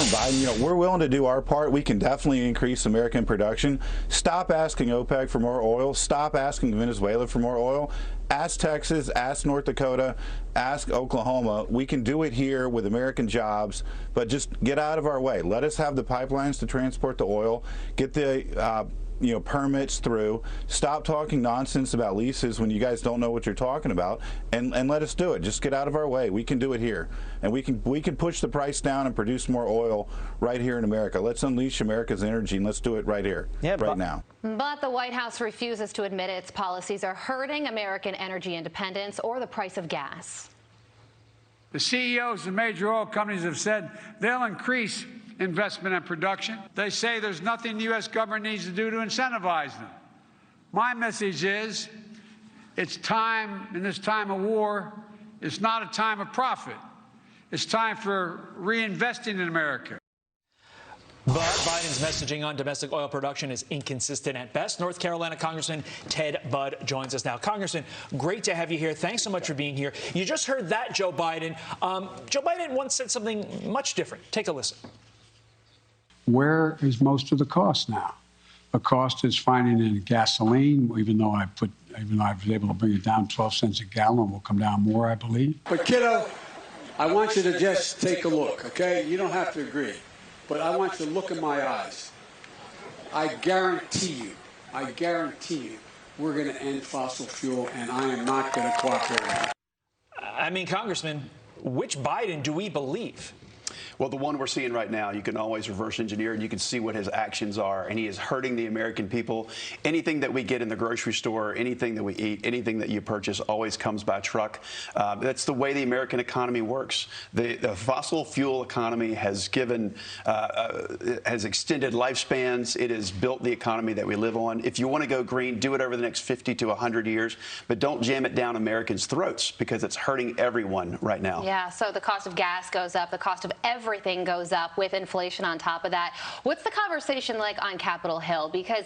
Biden, we're willing to do our part. We can definitely increase American production. Stop asking OPEC for more oil. Stop asking Venezuela for more oil. Ask Texas, ask North Dakota, ask Oklahoma. We can do it here with American jobs, but just get out of our way. Let us have the pipelines to transport the oil, get the permits through. Stop talking nonsense about leases when you guys don't know what you're talking about, and let us do it. Just get out of our way. We can do it here, and we can push the price down and produce more oil right here in America. Let's unleash America's energy, and let's do it right here, right now. But the White House refuses to admit its policies are hurting American energy independence or the price of gas. The CEOs of major oil companies have said they'll increase investment and production. They say there's nothing the U.S. government needs to do to incentivize them. My message is, it's time, in this time of war, it's not a time of profit. It's time for reinvesting in America. But Biden's messaging on domestic oil production is inconsistent at best. North Carolina Congressman Ted Budd joins us now. Congressman, great to have you here. Thanks so much for being here. You just heard that, Joe Biden. Joe Biden once said something much different. Take a listen. Where is most of the cost now? The cost is finding in gasoline, even though I was able to bring it down 12 cents a gallon, will come down more, I believe. But kiddo, I want you to just take a look, okay? You don't have to agree, but I want you to look in my eyes. I guarantee you, we're going to end fossil fuel, and I am not going to cooperate with it. I mean, Congressman, which Biden do we believe? Well, the one we're seeing right now, you can always reverse engineer, and you can see what his actions are, and he is hurting the American people. Anything that we get in the grocery store, anything that we eat, anything that you purchase always comes by truck. That's the way the American economy works. The fossil fuel economy has has extended lifespans. It has built the economy that we live on. If you want to go green, do it over the next 50 to 100 years, but don't jam it down Americans' throats, because it's hurting everyone right now. Yeah, so the cost of gas goes up, the cost of everything goes up with inflation on top of that. What's the conversation like on Capitol Hill? Because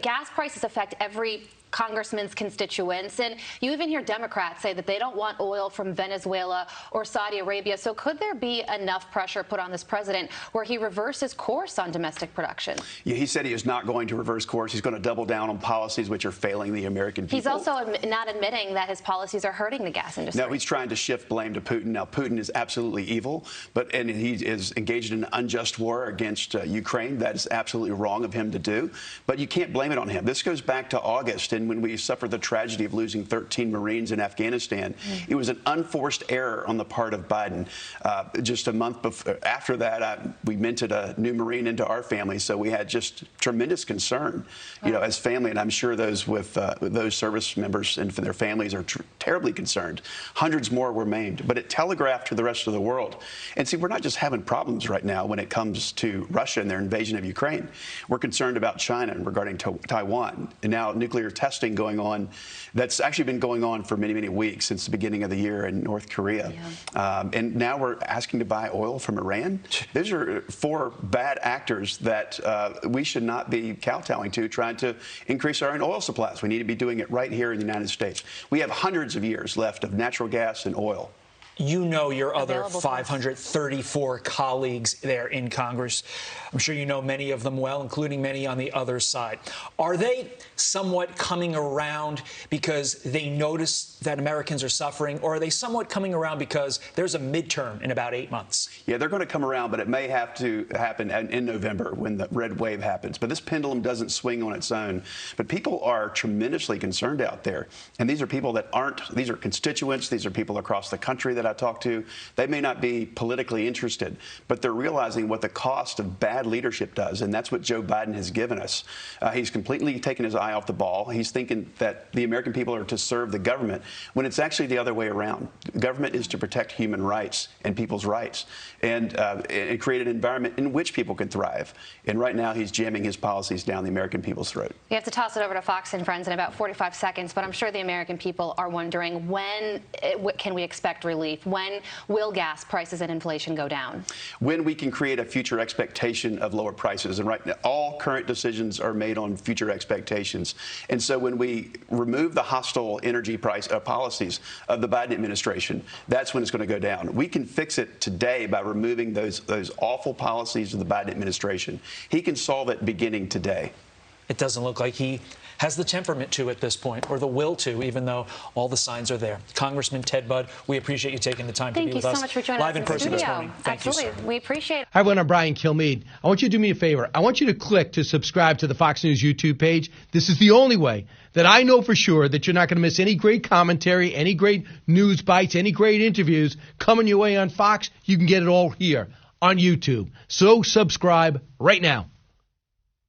gas prices affect every congressman's constituents, and you even hear Democrats say that they don't want oil from Venezuela or Saudi Arabia. So could there be enough pressure put on this president where he reverses course on domestic production? Yeah, he said he is not going to reverse course. He's going to double down on policies which are failing the American people. He's also not admitting that his policies are hurting the gas industry. No, he's trying to shift blame to Putin. Now, Putin is absolutely evil, and he is engaged in an unjust war against Ukraine. That is absolutely wrong of him to do, but you can't blame it on him. This goes back to August, and when we suffered the tragedy of losing 13 Marines in Afghanistan. It was an unforced error on the part of Biden. Just a month after that, we minted a new Marine into our family, so we had just tremendous concern, as family, and I'm sure those with those service members and for their families are terribly concerned. Hundreds more were maimed, but it telegraphed to the rest of the world. And see, we're not just having problems right now when it comes to Russia and their invasion of Ukraine. We're concerned about China and regarding Taiwan, and now nuclear testing going on. That's actually been going on for many, many weeks since the beginning of the year in North Korea. Yeah. And now we're asking to buy oil from Iran. Those are four bad actors that we should not be kowtowing to, trying to increase our own oil supplies. We need to be doing it right here in the United States. We have hundreds of years left of natural gas and oil. You know your other 534 colleagues there in Congress. I'm sure you know many of them well, including many on the other side. Are they somewhat coming around because they notice that Americans are suffering, or are they somewhat coming around because there's a midterm in about 8 months? Yeah, they're going to come around, but it may have to happen in November when the red wave happens. But this pendulum doesn't swing on its own. But people are tremendously concerned out there. And these are people that these are constituents, these are people across the country that I talk to. They may not be politically interested, but they're realizing what the cost of bad leadership does, and that's what Joe Biden has given us. He's completely taken his eye off the ball. He's thinking that the American people are to serve the government, when it's actually the other way around. Government is to protect human rights and people's rights, and create an environment in which people can thrive. And right now, he's jamming his policies down the American people's throat. You have to toss it over to Fox and Friends in about 45 seconds, but I'm sure the American people are wondering, when can we expect relief relief? When will gas prices and inflation go down? When we can create a future expectation of lower prices. And right now, all current decisions are made on future expectations. And so when we remove the hostile energy price policies of the Biden administration, that's when it's going to go down. We can fix it today by removing those awful policies of the Biden administration. He can solve it beginning today. It doesn't look like he has the temperament to at this point, or the will to, even though all the signs are there. Congressman Ted Budd, we appreciate you taking the time to be with us. Thank you so much for joining us live in person this morning. Thank you, sir. We appreciate it. Hi, everyone. I'm Brian Kilmeade. I want you to do me a favor. I want you to click to subscribe to the Fox News YouTube page. This is the only way that I know for sure that you're not going to miss any great commentary, any great news bites, any great interviews coming your way on Fox. You can get it all here on YouTube. So subscribe right now.